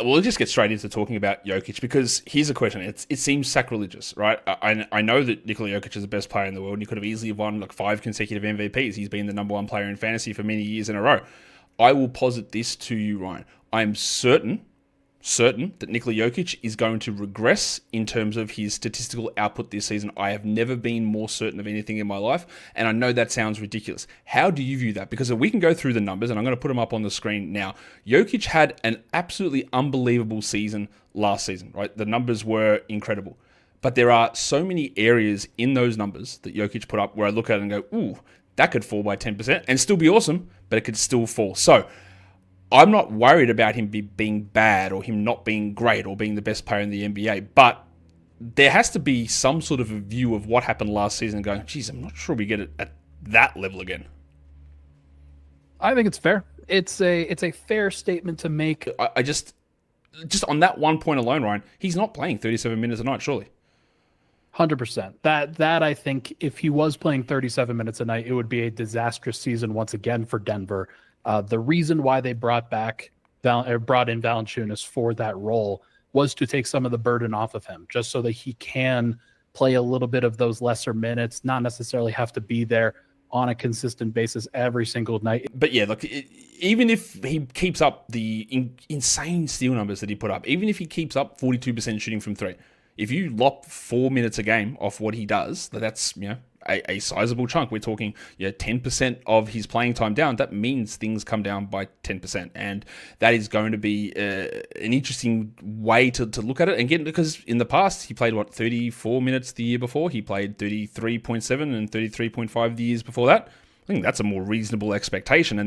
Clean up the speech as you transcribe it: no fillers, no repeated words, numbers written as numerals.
We'll just get straight into talking about Jokic because here's a question. It seems sacrilegious, right? I know that Nikola Jokic is the best player in the world and he could have easily won like 5 consecutive MVPs. He's been the number one player in fantasy for many years in a row. I will posit this to you, Ryan. I'm certain that Nikola Jokic is going to regress in terms of his statistical output this season. I have never been more certain of anything in my life, and I know that sounds ridiculous. How do you view that? Because we can go through the numbers, and I'm going to put them up on the screen now. Jokic had an absolutely unbelievable season last season, right? The numbers were incredible. But there are so many areas in those numbers that Jokic put up where I look at it and go, ooh, that could fall by 10% and still be awesome, but it could still fall. So I'm not worried about him being bad or him not being great or being the best player in the NBA, but there has to be some sort of a view of what happened last season going, geez, I'm not sure we get it at that level again. I think it's fair. It's a fair statement to make. I just on that one point alone, Ryan, he's not playing 37 minutes a night, surely. 100%. That I think if he was playing 37 minutes a night, it would be a disastrous season once again for Denver. The reason why they brought in Valanciunas for that role was to take some of the burden off of him, just so that he can play a little bit of those lesser minutes, not necessarily have to be there on a consistent basis every single night. But yeah, look, even if he keeps up the insane steal numbers that he put up, even if he keeps up 42% shooting from three, if you lop 4 minutes a game off what he does, that's a sizable chunk. We're talking 10% of his playing time down. That means things come down by 10%, and that is going to be an interesting way to look at it. Again, because in the past he played 34 minutes the year before. He played 33.7 and 33.5 the years before that. I think that's a more reasonable expectation, and